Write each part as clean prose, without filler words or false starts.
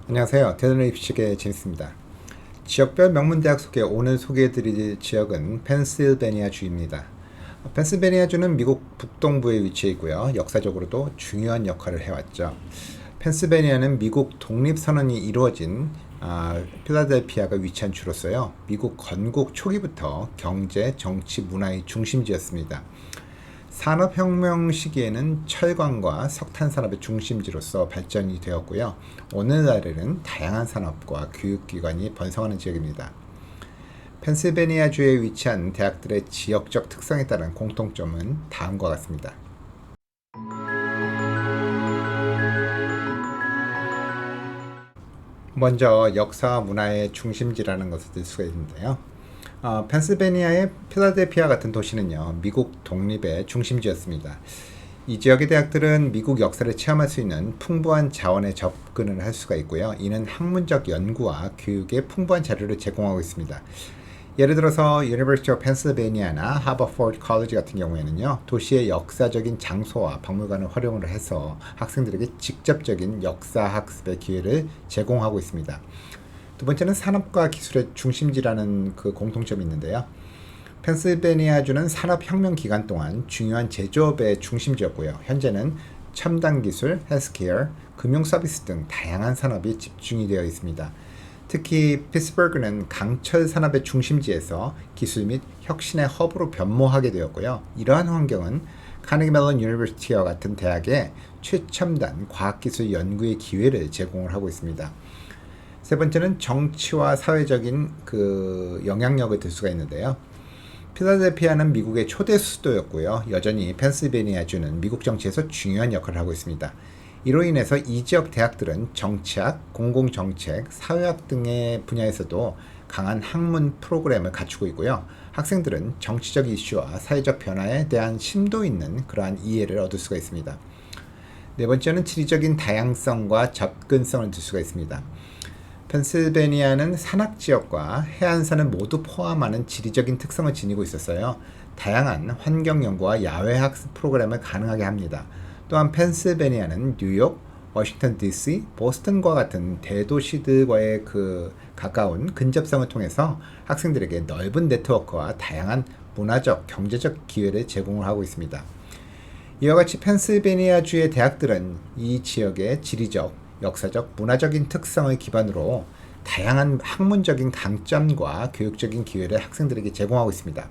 안녕하세요. 대전의 입식의 제임스입니다. 지역별 명문대학 속에 오늘 소개해드릴 지역은 펜실베니아 주입니다. 펜실베니아 주는 미국 북동부에 위치해 있고요. 역사적으로도 중요한 역할을 해왔죠. 펜실베니아는 미국 독립선언이 이루어진 필라델피아가 위치한 주로서요. 미국 건국 초기부터 경제, 정치, 문화의 중심지였습니다. 산업혁명 시기에는 철광과 석탄 산업의 중심지로서 발전이 되었고요. 오늘날에는 다양한 산업과 교육기관이 번성하는 지역입니다. 펜실베니아주에 위치한 대학들의 지역적 특성에 따른 공통점은 다음과 같습니다. 먼저 역사와 문화의 중심지라는 것을 들 수가 있는데요. 펜실베니아의 필라델피아 같은 도시는요, 미국 독립의 중심지였습니다. 이 지역의 대학들은 미국 역사를 체험할 수 있는 풍부한 자원에 접근을 할 수가 있고요. 이는 학문적 연구와 교육에 풍부한 자료를 제공하고 있습니다. 예를 들어서 University of Pennsylvania나 Haverford College 같은 경우에는요, 도시의 역사적인 장소와 박물관을 활용을 해서 학생들에게 직접적인 역사 학습의 기회를 제공하고 있습니다. 두 번째는 산업과 기술의 중심지라는 그 공통점이 있는데요. 펜실베니아주는 산업혁명 기간 동안 중요한 제조업의 중심지였고요. 현재는 첨단 기술, 헬스케어, 금융 서비스 등 다양한 산업이 집중이 되어 있습니다. 특히 피츠버그는 강철 산업의 중심지에서 기술 및 혁신의 허브로 변모하게 되었고요. 이러한 환경은 카네기 멜론 유니버시티와 같은 대학에 최첨단 과학기술 연구의 기회를 제공을 하고 있습니다. 세 번째는 정치와 사회적인 영향력을 들 수가 있는데요. 필라델피아는 미국의 초대 수도였고요. 여전히 펜실베니아주는 미국 정치에서 중요한 역할을 하고 있습니다. 이로 인해서 이 지역 대학들은 정치학, 공공정책, 사회학 등의 분야에서도 강한 학문 프로그램을 갖추고 있고요. 학생들은 정치적 이슈와 사회적 변화에 대한 심도 있는 그러한 이해를 얻을 수가 있습니다. 네 번째는 지리적인 다양성과 접근성을 들 수가 있습니다. 펜실베니아는 산악지역과 해안선을 모두 포함하는 지리적인 특성을 지니고 있었어요. 다양한 환경 연구와 야외 학습 프로그램을 가능하게 합니다. 또한 펜실베니아는 뉴욕, 워싱턴 DC, 보스턴과 같은 대도시들과의 가까운 근접성을 통해서 학생들에게 넓은 네트워크와 다양한 문화적, 경제적 기회를 제공을 하고 있습니다. 이와 같이 펜실베니아주의 대학들은 이 지역의 지리적, 역사적, 문화적인 특성을 기반으로 다양한 학문적인 강점과 교육적인 기회를 학생들에게 제공하고 있습니다.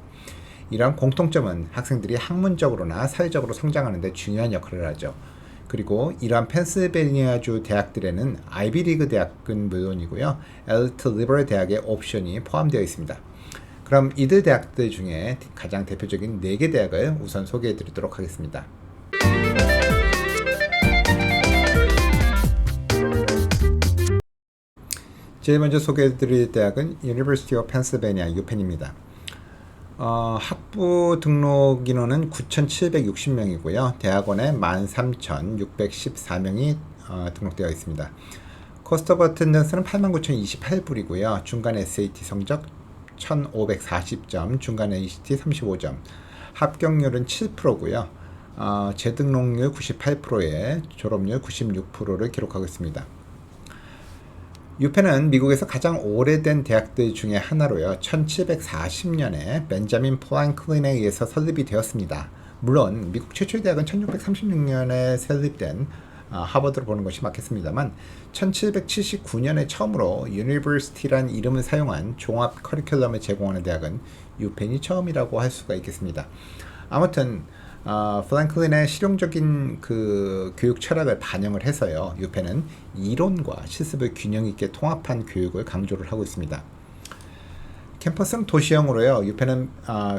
이러한 공통점은 학생들이 학문적으로나 사회적으로 성장하는 데 중요한 역할을 하죠. 그리고 이러한 펜실베니아주 대학들에는 아이비리그 대학은 물론이고요. 엘리트 리버럴 대학의 옵션이 포함되어 있습니다. 그럼 이들 대학들 중에 가장 대표적인 4개 대학을 우선 소개해 드리도록 하겠습니다. 제일 먼저 소개해드릴 대학은 University of Pennsylvania, UPenn입니다. 학부 등록 인원은 9,760명이고요. 대학원에 13,614명이 등록되어 있습니다. 코스트 오브 어텐던스는 89,028불이고요. 중간 SAT 성적 1,540점, 중간 ACT 35점, 합격률은 7%고요. 재등록률 98%에 졸업률 96%를 기록하고 있습니다. 유펜은 미국에서 가장 오래된 대학들 중에 하나로요. 1740년에 벤자민 플랭클린에 의해서 설립이 되었습니다. 물론 미국 최초의 대학은 1636년에 설립된 하버드로 보는 것이 맞겠습니다만 1779년에 처음으로 유니버시티란 이름을 사용한 종합 커리큘럼을 제공하는 대학은 유펜이 처음이라고 할 수가 있겠습니다. 아무튼 플랭클린의 실용적인 교육 철학을 반영을 해서요. 유펜은 이론과 실습을 균형 있게 통합한 교육을 강조를 하고 있습니다. 캠퍼스는 도시형으로요. 유펜은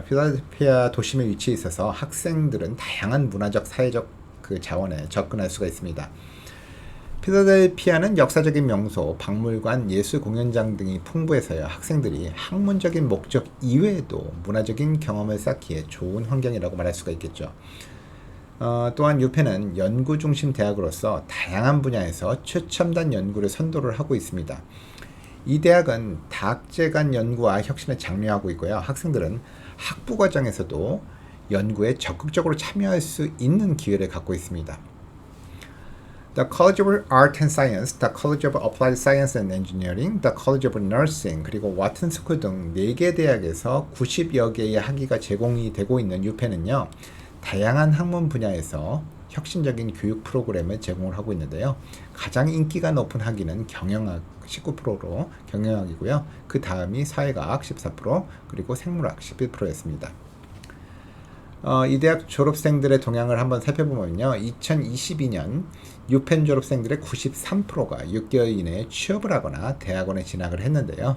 필라델피아 도심에 위치해 있어서 학생들은 다양한 문화적, 사회적 자원에 접근할 수가 있습니다. 필라델피아는 역사적인 명소, 박물관, 예술 공연장 등이 풍부해서요. 학생들이 학문적인 목적 이외에도 문화적인 경험을 쌓기에 좋은 환경이라고 말할 수가 있겠죠. 또한 유펜은 연구 중심 대학으로서 다양한 분야에서 최첨단 연구를 선도를 하고 있습니다. 이 대학은 다학제 간 연구와 혁신에 장려하고 있고요. 학생들은 학부 과정에서도 연구에 적극적으로 참여할 수 있는 기회를 갖고 있습니다. The College of Art and Science, The College of Applied Science and Engineering, The College of Nursing, 그리고 와튼 스쿨 등 4개 대학에서 90여 개의 학위가 제공이 되고 있는 유펜은요. 다양한 학문 분야에서 혁신적인 교육 프로그램을 제공을 하고 있는데요. 가장 인기가 높은 학위는 경영학 19%로 경영학이고요. 그 다음이 사회과학 14%, 그리고 생물학 11%였습니다. 이 대학 졸업생들의 동향을 한번 살펴보면요. 2022년 유펜 졸업생들의 93%가 6개월 이내에 취업을 하거나 대학원에 진학을 했는데요.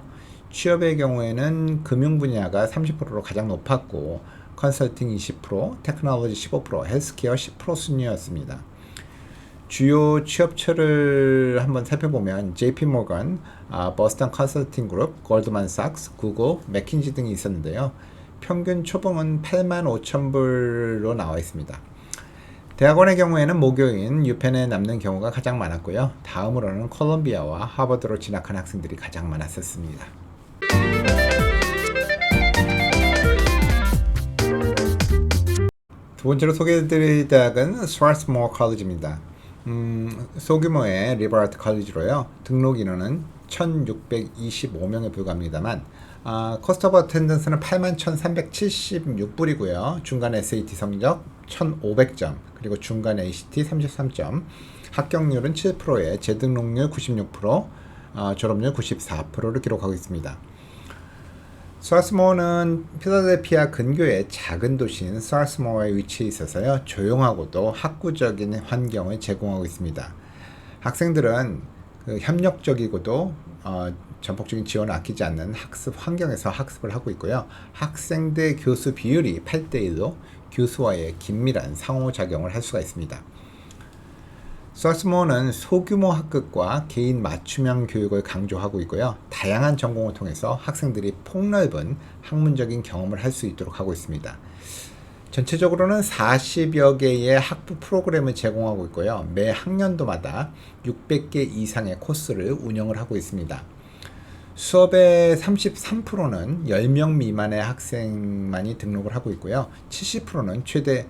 취업의 경우에는 금융 분야가 30%로 가장 높았고 컨설팅 20%, 테크놀로지 15%, 헬스케어 10% 순이었습니다. 주요 취업처를 한번 살펴보면 JP모건, 버스턴 컨설팅 그룹, 골드만삭스, 구글, 맥킨지 등이 있었는데요. 평균 초봉은 85,000불로 나와 있습니다. 대학원의 경우에는 모교인 유펜에 남는 경우가 가장 많았고요. 다음으로는 콜롬비아와 하버드로 진학한 학생들이 가장 많았었습니다. 두 번째로 소개해드릴 대학은 스왈스모어 컬리지입니다. 소규모의 리버럴 컬리지로요. 등록 인원은 1625명에 불과합니다만 코스트 오브 어텐던스는 81,376불이고요. 중간 SAT 성적 1,500점, 그리고 중간 ACT 33점, 합격률은 7%에 재등록률 96%, 졸업률 94%를 기록하고 있습니다. 스왈스모어는 필라델피아 근교의 작은 도시인 스왈스모어에 위치해 있어서요. 조용하고도 학구적인 환경을 제공하고 있습니다. 학생들은 협력적이고도 전폭적인 지원을 아끼지 않는 학습 환경에서 학습을 하고 있고요. 학생 대 교수 비율이 8대1로 교수와의 긴밀한 상호작용을 할 수가 있습니다. 스왈스모어는 소규모 학급과 개인 맞춤형 교육을 강조하고 있고요. 다양한 전공을 통해서 학생들이 폭넓은 학문적인 경험을 할 수 있도록 하고 있습니다. 전체적으로는 40여 개의 학부 프로그램을 제공하고 있고요. 매 학년도마다 600개 이상의 코스를 운영을 하고 있습니다. 수업의 33%는 10명 미만의 학생만이 등록을 하고 있고요. 70%는 최대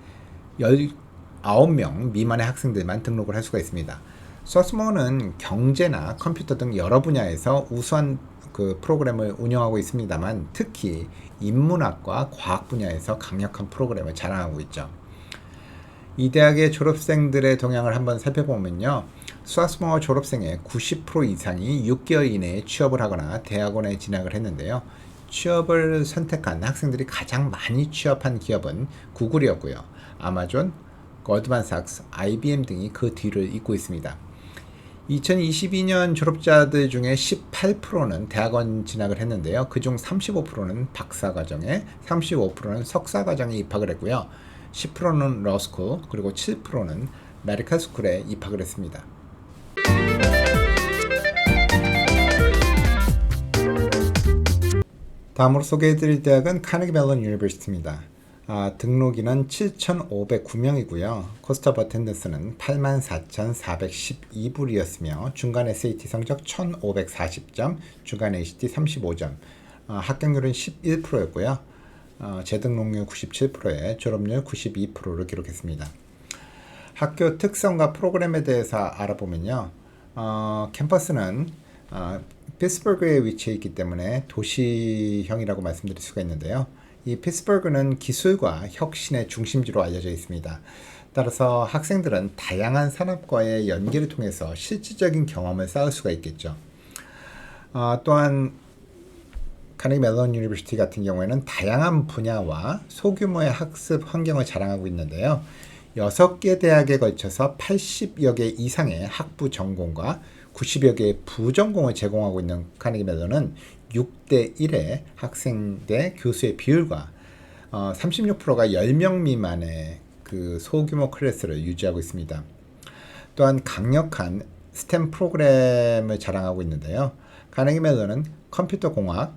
19명 미만의 학생들만 등록을 할 수가 있습니다. 스왈스모어는 경제나 컴퓨터 등 여러 분야에서 우수한 프로그램을 운영하고 있습니다만 특히 인문학과 과학 분야에서 강력한 프로그램을 자랑하고 있죠. 이 대학의 졸업생들의 동향을 한번 살펴보면요. 스왈스모어 졸업생의 90% 이상이 6개월 이내에 취업을 하거나 대학원에 진학을 했는데요. 취업을 선택한 학생들이 가장 많이 취업한 기업은 구글이었고요. 아마존, 골드만삭스, IBM 등이 그 뒤를 잇고 있습니다. 2022년 졸업자들 중에 18%는 대학원 진학을 했는데요. 그중 35%는 박사과정에, 35%는 석사과정에 입학을 했고요. 10%는 러스쿨, 그리고 7%는 메디컬 스쿨에 입학을 했습니다. 다음으로 소개해드릴 대학은 카네기 멜론 유니버시티입니다. 등록 인원 7,509명이고요. 코스트 오브 어텐던스는 84,412불이었으며 중간 SAT 성적 1,540점, 중간 ACT 35점, 합격률은 11%였고요. 재등록률 97%에 졸업률 92%를 기록했습니다. 학교 특성과 프로그램에 대해서 알아보면요. 캠퍼스는 피츠버그에 위치해 있기 때문에 도시형이라고 말씀드릴 수가 있는데요. 이 피츠버그는 기술과 혁신의 중심지로 알려져 있습니다. 따라서 학생들은 다양한 산업과의 연계를 통해서 실질적인 경험을 쌓을 수가 있겠죠. 또한 카네기 멜론 유니버시티 같은 경우에는 다양한 분야와 소규모의 학습 환경을 자랑하고 있는데요. 6개 대학에 걸쳐서 80여 개 이상의 학부 전공과 90여 개의 부전공을 제공하고 있는 카네기 멜론은 6대1의 학생 대 교수의 비율과 36%가 10명 미만의 소규모 클래스를 유지하고 있습니다. 또한 강력한 스템 프로그램을 자랑하고 있는데요. 카네기 멜론은 컴퓨터 공학,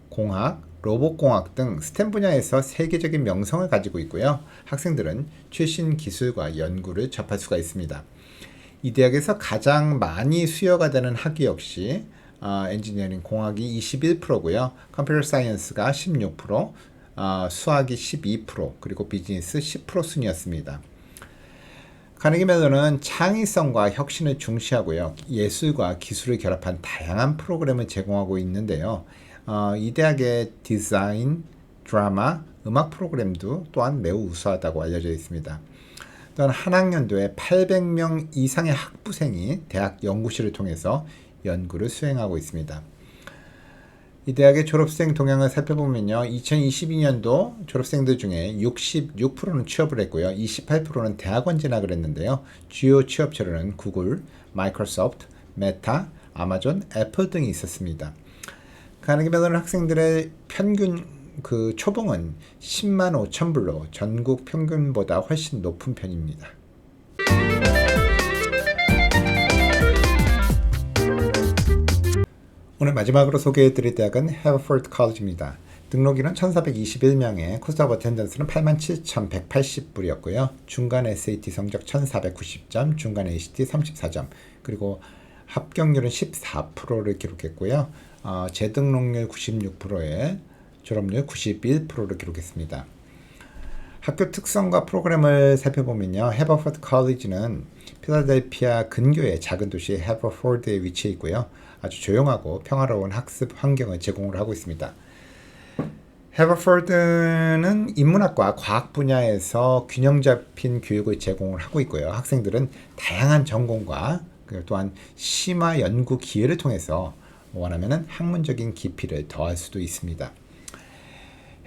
공학, 로봇공학 등 스템 분야에서 세계적인 명성을 가지고 있고요. 학생들은 최신 기술과 연구를 접할 수가 있습니다. 이 대학에서 가장 많이 수여가 되는 학위 역시 엔지니어링 공학이 21%고요. 컴퓨터 사이언스가 16%, 수학이 12%, 그리고 비즈니스 10% 순이었습니다. 카네기 멜론은 창의성과 혁신을 중시하고요. 예술과 기술을 결합한 다양한 프로그램을 제공하고 있는데요. 이 대학의 디자인, 드라마, 음악 프로그램도 또한 매우 우수하다고 알려져 있습니다. 또한 한 학년도에 800명 이상의 학부생이 대학 연구실을 통해서 연구를 수행하고 있습니다. 이 대학의 졸업생 동향을 살펴보면요. 2022년도 졸업생들 중에 66%는 취업을 했고요. 28%는 대학원 진학을 했는데요. 주요 취업처로는 구글, 마이크로소프트, 메타, 아마존, 애플 등이 있었습니다. 카네기 멜론 학생들의 평균 초봉은 10만 5천 불로 전국 평균보다 훨씬 높은 편입니다. 오늘 마지막으로 소개해드릴 대학은 해버포드 컬리지입니다. 등록인은 1421명에 코스트 오브 어텐던스는 87,180불이었고요. 중간 SAT 성적 1490점, 중간 ACT 34점, 그리고 합격률은 14%를 기록했고요. 재등록률 96%에 졸업률 91%를 기록했습니다. 학교 특성과 프로그램을 살펴보면요. 해버포드 컬리지는 필라델피아 근교의 작은 도시 해버포드에 위치해 있고요. 아주 조용하고 평화로운 학습 환경을 제공을 하고 있습니다. 해버포드는 인문학과 과학 분야에서 균형 잡힌 교육을 제공을 하고 있고요. 학생들은 다양한 전공과 또한 심화 연구 기회를 통해서 원하면 학문적인 깊이를 더할 수도 있습니다.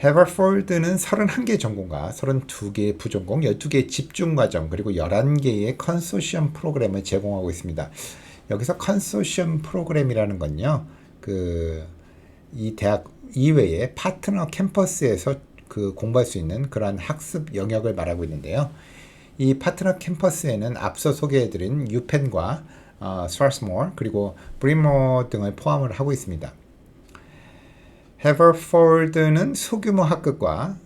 해버포드는 31개의 전공과 32개의 부전공, 12개의 집중과정, 그리고 11개의 컨소시엄 프로그램을 제공하고 있습니다. 여기서 컨소시엄 프로그램이라는 건요, 이 대학 이외에 파트너 캠퍼스에서 공부할 수 있는 그러한 학습 영역을 말하고 있는데요. 이 파트너 캠퍼스에는 앞서 소개해드린 유펜과 스트라스모어 그리고 브리머 등을 포함을 하고 있습니다. 해버포드는 소규모 학급과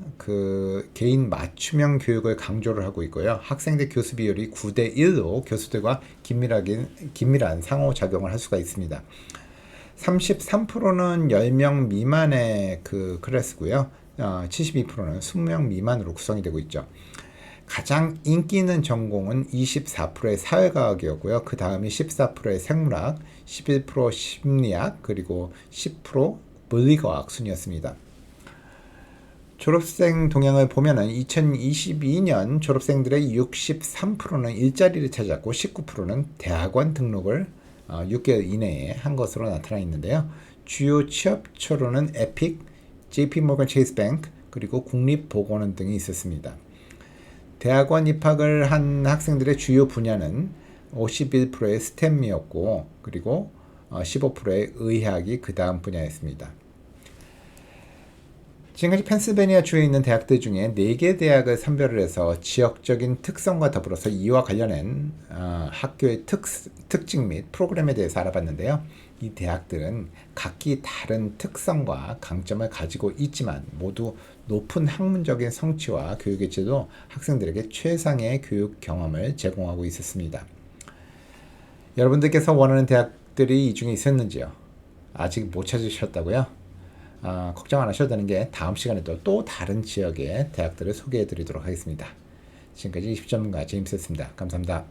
개인 맞춤형 교육을 강조를 하고 있고요. 학생들 교수 비율이 9대1로 교수들과 긴밀한 상호작용을 할 수가 있습니다. 33%는 10명 미만의 클래스고요. 72%는 20명 미만으로 구성이 되고 있죠. 가장 인기 있는 전공은 24%의 사회과학이었고요. 그 다음이 14%의 생물학, 11% 심리학, 그리고 10% 물리과학 순이었습니다. 졸업생 동향을 보면은 2022년 졸업생들의 63%는 일자리를 찾았고 19%는 대학원 등록을 6개월 이내에 한 것으로 나타나 있는데요. 주요 취업처로는 에픽, JP모건 체이스뱅크, 그리고 국립보건원 등이 있었습니다. 대학원 입학을 한 학생들의 주요 분야는 51%의 스템이었고 그리고 15%의 의학이 그 다음 분야였습니다. 지금까지 펜실베니아 주에 있는 대학들 중에 4개 대학을 선별을 해서 지역적인 특성과 더불어서 이와 관련된 학교의 특징 및 프로그램에 대해서 알아봤는데요. 이 대학들은 각기 다른 특성과 강점을 가지고 있지만 모두 높은 학문적인 성취와 교육의 질로 학생들에게 최상의 교육 경험을 제공하고 있었습니다. 여러분들께서 원하는 대학들이 이 중에 있었는지요? 아직 못 찾으셨다고요? 걱정 안 하셔도 되는 게 다음 시간에 또 다른 지역의 대학들을 소개해 드리도록 하겠습니다. 지금까지 20전문가 제임스였습니다. 감사합니다.